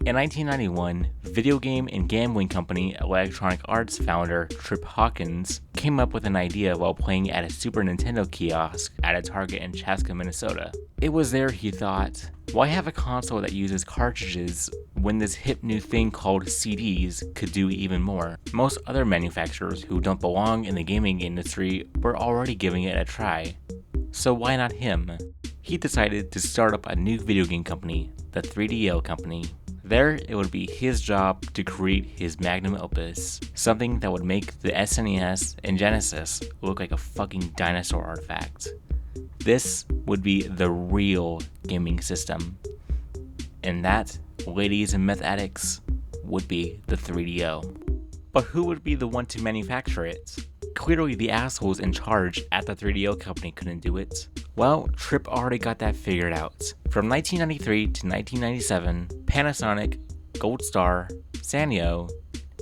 In 1991, video game and gambling company Electronic Arts founder Trip Hawkins came up with an idea while playing at a Super Nintendo kiosk at a Target in Chaska, Minnesota. It was there he thought, why have a console that uses cartridges when this hip new thing called CDs could do even more? Most other manufacturers who don't belong in the gaming industry were already giving it a try. So why not him? He decided to start up a new video game company, the 3DO company. There, it would be his job to create his magnum opus, something that would make the SNES and Genesis look like a fucking dinosaur artifact. This would be the real gaming system. And that, ladies and meth addicts, would be the 3DO. But who would be the one to manufacture it? Clearly the assholes in charge at the 3DO company couldn't do it. Well, Trip already got that figured out. From 1993 to 1997, Panasonic, Gold Star, Sanyo,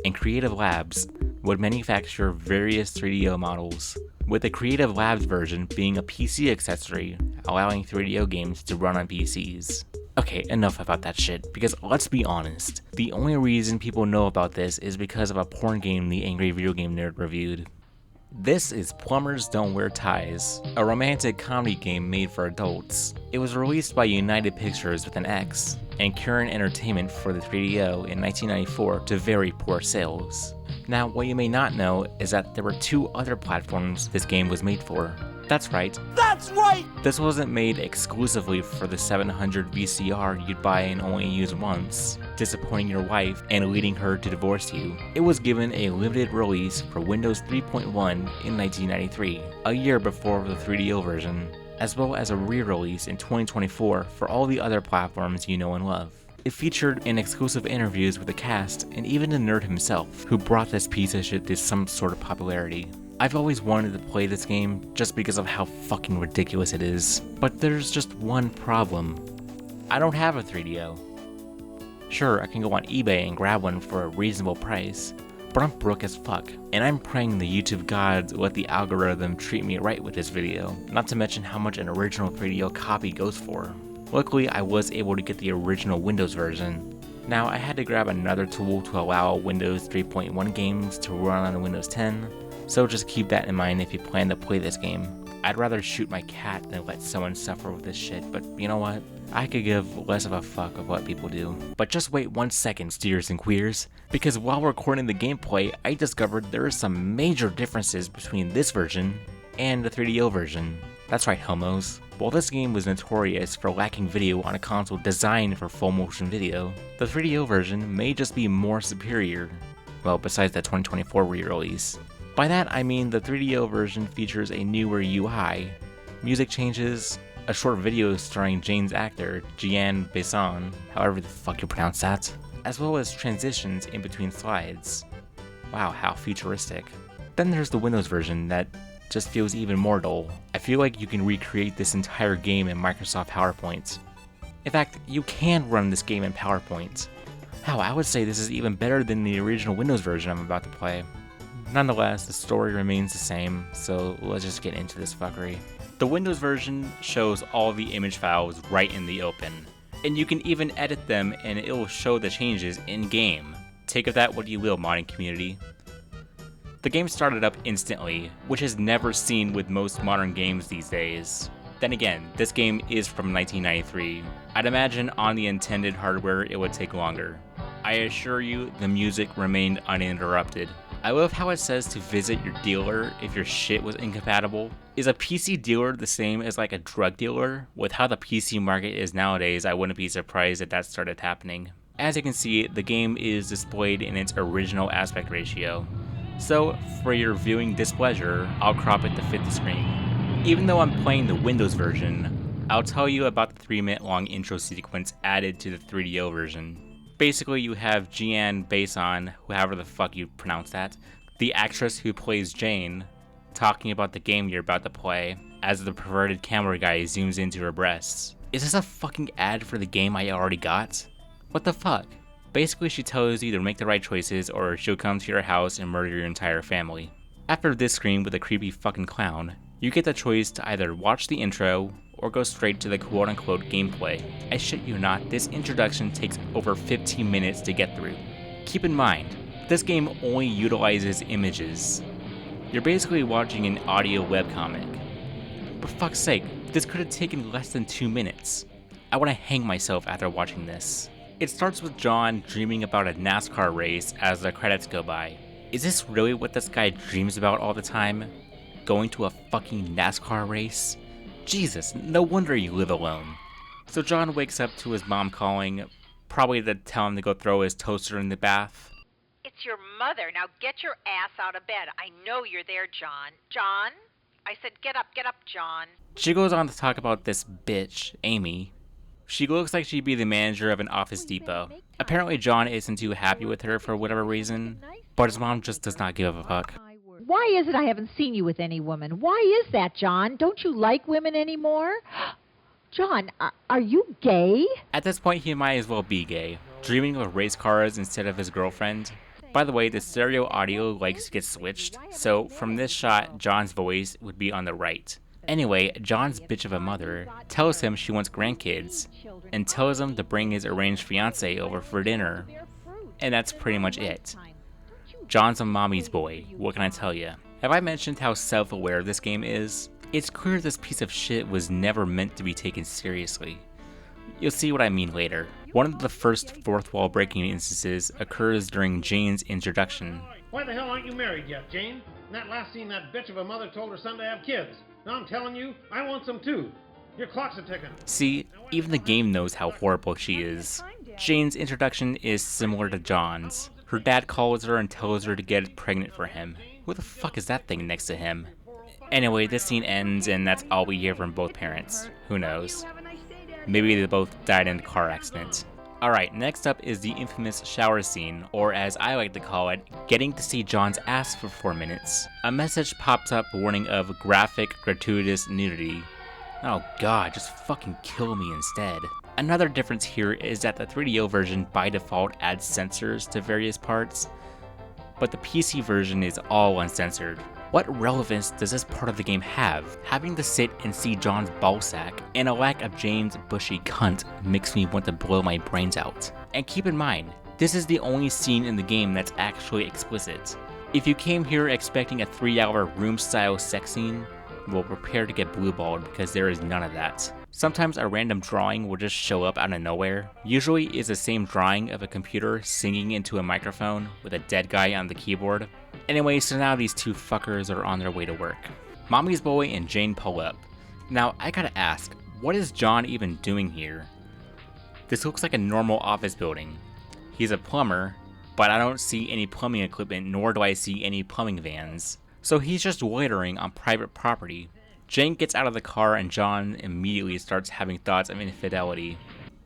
and Creative Labs would manufacture various 3DO models, with the Creative Labs version being a PC accessory, allowing 3DO games to run on PCs. Okay, enough about that shit, because let's be honest, the only reason people know about this is because of a porn game the Angry Video Game Nerd reviewed. This is Plumbers Don't Wear Ties, a romantic comedy game made for adults. It was released by United Pictures with an X, and Current Entertainment for the 3DO in 1994 to very poor sales. Now, what you may not know is that there were two other platforms this game was made for. That's right. That's right! This wasn't made exclusively for the 700 VCR you'd buy and only use once, disappointing your wife and leading her to divorce you. It was given a limited release for Windows 3.1 in 1993, a year before the 3DO version, as well as a re-release in 2024 for all the other platforms you know and love. It featured in exclusive interviews with the cast and even the nerd himself, who brought this piece of shit to some sort of popularity. I've always wanted to play this game just because of how fucking ridiculous it is. But there's just one problem. I don't have a 3DO. Sure, I can go on eBay and grab one for a reasonable price, but I'm broke as fuck. And I'm praying the YouTube gods let the algorithm treat me right with this video, not to mention how much an original 3DO copy goes for. Luckily, I was able to get the original Windows version. Now, I had to grab another tool to allow Windows 3.1 games to run on Windows 10, so just keep that in mind if you plan to play this game. I'd rather shoot my cat than let someone suffer with this shit, but you know what? I could give less of a fuck of what people do. But just wait 1 second, steers and queers, because while recording the gameplay, I discovered there are some major differences between this version and the 3DO version. That's right, homos. While this game was notorious for lacking video on a console designed for full motion video, the 3DO version may just be more superior. Well, besides the 2024 re-release. By that I mean the 3DO version features a newer UI, music changes, a short video starring Jane's actor, Gian Besson, however the fuck you pronounce that, as well as transitions in between slides. Wow, how futuristic. Then there's the Windows version that just feels even more dull. I feel like you can recreate this entire game in Microsoft PowerPoint. In fact, you can run this game in PowerPoint. Hell, I would say this is even better than the original Windows version I'm about to play. Nonetheless, the story remains the same, so let's just get into this fuckery. The Windows version shows all the image files right in the open, and you can even edit them and it will show the changes in-game. Take of that what you will, modding community. The game started up instantly, which is never seen with most modern games these days. Then again, this game is from 1993. I'd imagine on the intended hardware it would take longer. I assure you, the music remained uninterrupted. I love how it says to visit your dealer if your shit was incompatible. Is a PC dealer the same as like a drug dealer? With how the PC market is nowadays, I wouldn't be surprised if that started happening. As you can see, the game is displayed in its original aspect ratio. So, for your viewing displeasure, I'll crop it to fit the screen. Even though I'm playing the Windows version, I'll tell you about the 3-minute long intro sequence added to the 3DO version. Basically, you have Gian Besson, however the fuck you pronounce that, the actress who plays Jane, talking about the game you're about to play, as the perverted camera guy zooms into her breasts. Is this a fucking ad for the game I already got? What the fuck? Basically, she tells you to make the right choices or she'll come to your house and murder your entire family. After this screen with a creepy fucking clown, you get the choice to either watch the intro or go straight to the quote-unquote gameplay. I shit you not, this introduction takes over 15 minutes to get through. Keep in mind, this game only utilizes images. You're basically watching an audio webcomic. For fuck's sake, this could have taken less than 2 minutes. I want to hang myself after watching this. It starts with John dreaming about a NASCAR race as the credits go by. Is this really what this guy dreams about all the time? Going to a fucking NASCAR race? Jesus, no wonder you live alone. So John wakes up to his mom calling, probably to tell him to go throw his toaster in the bath. It's your mother. Now get your ass out of bed. I know you're there, John. John? I said get up, John. She goes on to talk about this bitch, Amy. She looks like she'd be the manager of an Office Depot. Apparently John isn't too happy with her for whatever reason, but his mom just does not give a fuck. Why is it I haven't seen you with any woman? Why is that, John? Don't you like women anymore? John, are you gay? At this point, he might as well be gay, dreaming of race cars instead of his girlfriend. By the way, the stereo audio likes to get switched, so from this shot, John's voice would be on the right. Anyway, John's bitch of a mother tells him she wants grandkids, and tells him to bring his arranged fiancé over for dinner. And that's pretty much it. John's a mommy's boy, what can I tell ya? Have I mentioned how self-aware this game is? It's clear this piece of shit was never meant to be taken seriously. You'll see what I mean later. One of the first fourth wall breaking instances occurs during Jane's introduction. Why the hell aren't you married yet, Jane? In that last scene, that bitch of a mother told her son to have kids. Now I'm telling you, I want some too. Your clock's a ticking. See, even the game knows how horrible she is. Jane's introduction is similar to John's. Her dad calls her and tells her to get pregnant for him. Who the fuck is that thing next to him? Anyway, this scene ends and that's all we hear from both parents. Who knows? Maybe they both died in a car accident. Alright, next up is the infamous shower scene, or as I like to call it, getting to see John's ass for 4 minutes. A message pops up warning of graphic, gratuitous nudity. Oh god, just fucking kill me instead. Another difference here is that the 3DO version by default adds censors to various parts, but the PC version is all uncensored. What relevance does this part of the game have? Having to sit and see John's ballsack and a lack of Jane's bushy cunt makes me want to blow my brains out. And keep in mind, this is the only scene in the game that's actually explicit. If you came here expecting a 3-hour room-style sex scene, well, prepare to get blue-balled because there is none of that. Sometimes a random drawing will just show up out of nowhere. Usually it's the same drawing of a computer singing into a microphone with a dead guy on the keyboard. Anyway, so now these two fuckers are on their way to work. Mommy's boy and Jane pull up. Now, I gotta ask, what is John even doing here? This looks like a normal office building. He's a plumber, but I don't see any plumbing equipment, nor do I see any plumbing vans. So he's just loitering on private property. Jane gets out of the car and John immediately starts having thoughts of infidelity.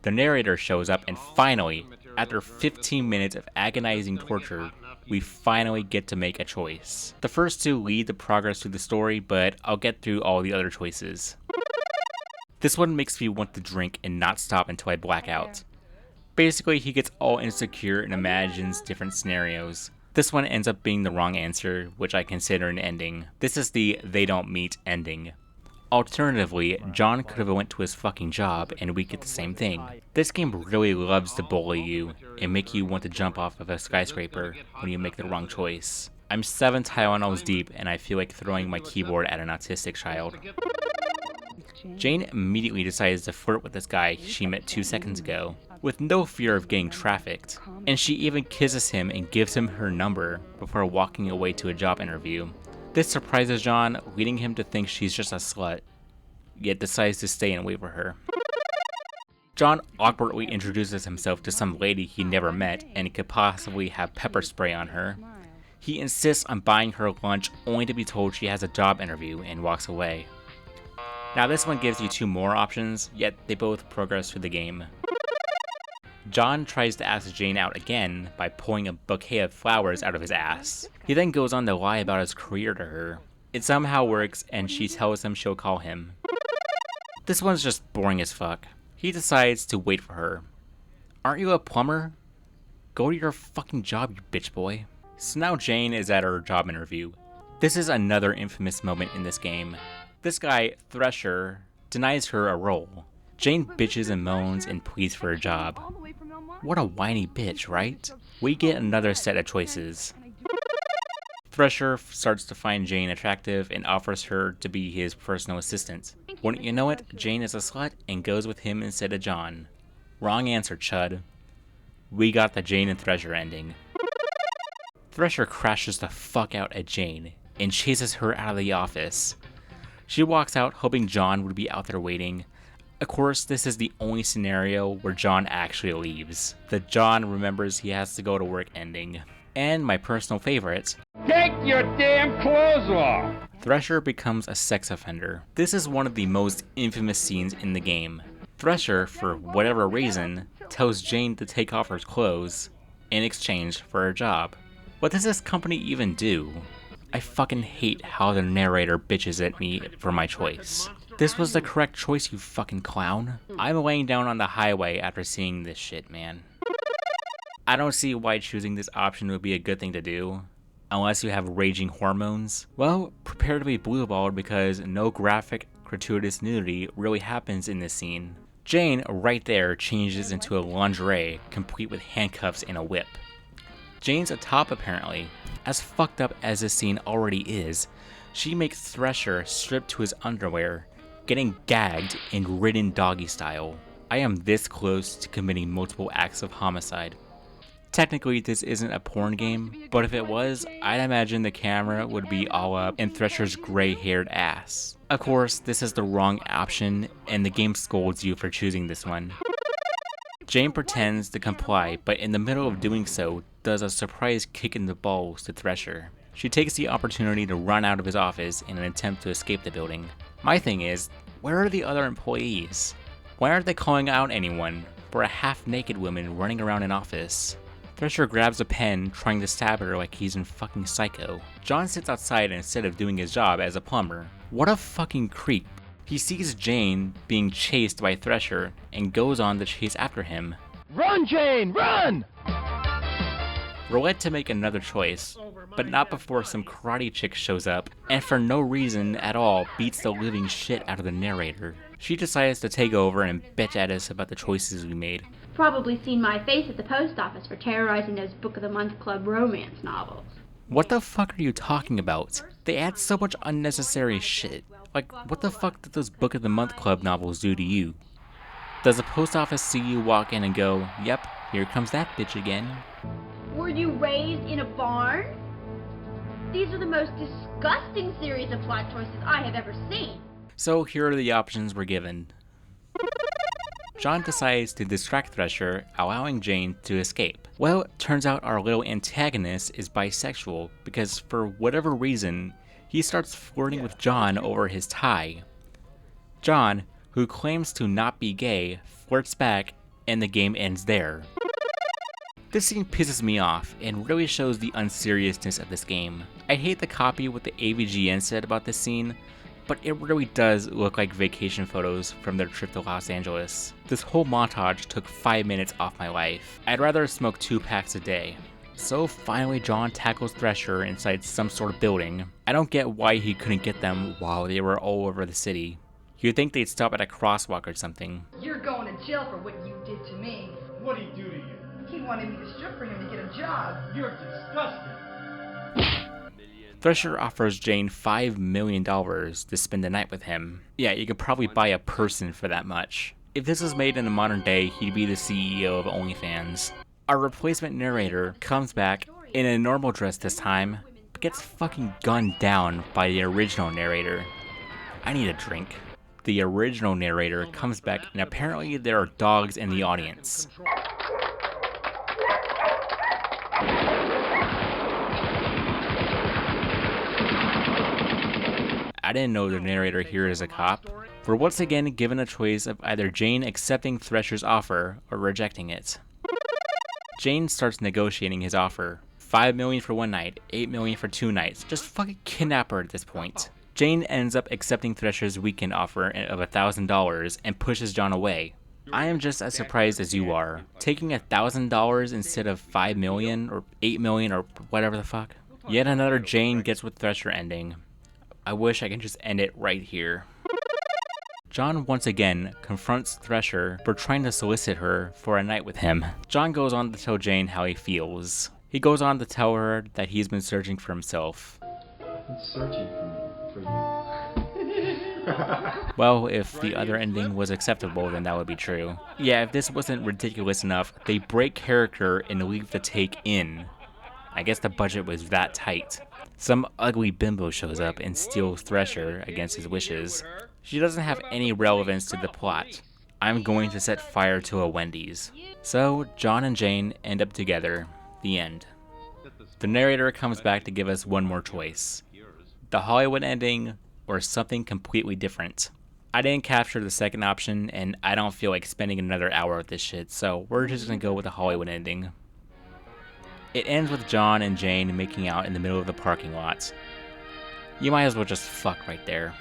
The narrator shows up and finally, after 15 minutes of agonizing torture, we finally get to make a choice. The first two lead the progress through the story, but I'll get through all the other choices. This one makes me want to drink and not stop until I black out. Basically, he gets all insecure and imagines different scenarios. This one ends up being the wrong answer, which I consider an ending. This is the they don't meet ending. Alternatively, John could have went to his fucking job and we get the same thing. This game really loves to bully you and make you want to jump off of a skyscraper when you make the wrong choice. I'm 7 Tylenols deep and I feel like throwing my keyboard at an autistic child. Jane immediately decides to flirt with this guy she met 2 seconds ago, with no fear of getting trafficked, and she even kisses him and gives him her number before walking away to a job interview. This surprises John, leading him to think she's just a slut, yet decides to stay and wait for her. John awkwardly introduces himself to some lady he never met and could possibly have pepper spray on her. He insists on buying her lunch only to be told she has a job interview and walks away. Now this one gives you 2 more options, yet they both progress through the game. John tries to ask Jane out again by pulling a bouquet of flowers out of his ass. He then goes on to lie about his career to her. It somehow works and she tells him she'll call him. This one's just boring as fuck. He decides to wait for her. Aren't you a plumber? Go to your fucking job, you bitch boy. So now Jane is at her job interview. This is another infamous moment in this game. This guy, Thresher, denies her a role. Jane bitches and moans and pleads for a job. What a whiny bitch, right? We get another set of choices. Thresher starts to find Jane attractive and offers her to be his personal assistant. Wouldn't you know it, Jane is a slut and goes with him instead of John. Wrong answer, chud. We got the Jane and Thresher ending. Thresher crashes the fuck out at Jane and chases her out of the office. She walks out hoping John would be out there waiting. Of course, this is the only scenario where John actually leaves. The John remembers he has to go to work ending. And my personal favorite, take your damn clothes off! Thresher becomes a sex offender. This is one of the most infamous scenes in the game. Thresher, for whatever reason, tells Jane to take off her clothes in exchange for her job. What does this company even do? I fucking hate how the narrator bitches at me for my choice. This was the correct choice, you fucking clown. I'm laying down on the highway after seeing this shit, man. I don't see why choosing this option would be a good thing to do. Unless you have raging hormones. Well, prepare to be blue-balled because no graphic, gratuitous nudity really happens in this scene. Jane, right there, changes into a lingerie, complete with handcuffs and a whip. Jane's a top apparently. As fucked up as this scene already is, she makes Thresher strip to his underwear, getting gagged and ridden doggy style. I am this close to committing multiple acts of homicide. Technically, this isn't a porn game, but if it was, I'd imagine the camera would be all up in Thresher's gray-haired ass. Of course, this is the wrong option, and the game scolds you for choosing this one. Jane pretends to comply, but in the middle of doing so, does a surprise kick in the balls to Thresher. She takes the opportunity to run out of his office in an attempt to escape the building. My thing is, where are the other employees? Why aren't they calling out anyone for a half-naked woman running around an office? Thresher grabs a pen, trying to stab her like he's in fucking Psycho. John sits outside instead of doing his job as a plumber. What a fucking creep. He sees Jane being chased by Thresher and goes on to chase after him. Run, Jane, run! We're led to make another choice, but not before some karate chick shows up, and for no reason at all beats the living shit out of the narrator. She decides to take over and bitch at us about the choices we made. Probably seen my face at the post office for terrorizing those Book of the Month Club romance novels. What the fuck are you talking about? They add so much unnecessary shit. Like, what the fuck did those Book of the Month Club novels do to you? Does the post office see you walk in and go, yep, here comes that bitch again? Were you raised in a barn? These are the most disgusting series of plot choices I have ever seen. So here are the options we're given. John decides to distract Thresher, allowing Jane to escape. Well, it turns out our little antagonist is bisexual because for whatever reason, he starts flirting with John over his tie. John, who claims to not be gay, flirts back and the game ends there. This scene pisses me off and really shows the unseriousness of this game. I hate the copy what the AVGN said about this scene, but it really does look like vacation photos from their trip to Los Angeles. This whole montage took 5 minutes off my life. I'd rather smoke 2 packs a day. So finally John tackles Thresher inside some sort of building. I don't get why he couldn't get them while they were all over the city. You'd think they'd stop at a crosswalk or something. You're going to jail for what you did to me. What'd he do to you? He wanted me to strip for him to get a job. You're disgusting. Thresher offers Jane $5 million to spend the night with him. Yeah, you could probably buy a person for that much. If this was made in the modern day, he'd be the CEO of OnlyFans. Our replacement narrator comes back in a normal dress this time, but gets fucking gunned down by the original narrator. I need a drink. The original narrator comes back and apparently there are dogs in the audience. I didn't know the narrator here is a cop. We're once again given a choice of either Jane accepting Thresher's offer or rejecting it. Jane starts negotiating his offer. $5 million for 1 night, $8 million for 2 nights. Just fucking kidnap her at this point. Jane ends up accepting Thresher's weekend offer of $1,000 and pushes John away. I am just as surprised as you are. Taking $1,000 instead of $5 million or $8 million or whatever the fuck. Yet another Jane gets with Thresher ending. I wish I could just end it right here. John once again confronts Thresher for trying to solicit her for a night with him. John goes on to tell Jane how he feels. He goes on to tell her that he's been searching for himself. I've been searching for you. Well, if the other ending was acceptable, then that would be true. Yeah, if this wasn't ridiculous enough, they break character and leave the take in. I guess the budget was that tight. Some ugly bimbo shows up and steals Thresher against his wishes. She doesn't have any relevance to the plot. I'm going to set fire to a Wendy's. So, John and Jane end up together. The end. The narrator comes back to give us one more choice. The Hollywood ending, or something completely different. I didn't capture the second option, and I don't feel like spending another hour with this shit, so we're just gonna go with the Hollywood ending. It ends with John and Jane making out in the middle of the parking lot. You might as well just fuck right there.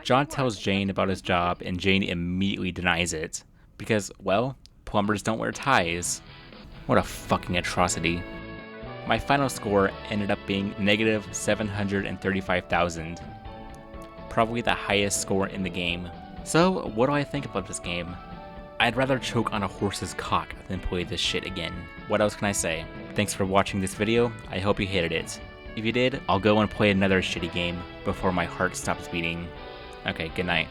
John tells Jane about his job, and Jane immediately denies it. Because, well, plumbers don't wear ties. What a fucking atrocity. My final score ended up being negative 735,000. Probably the highest score in the game. So, what do I think about this game? I'd rather choke on a horse's cock than play this shit again. What else can I say? Thanks for watching this video, I hope you hated it. If you did, I'll go and play another shitty game before my heart stops beating. Okay, good night.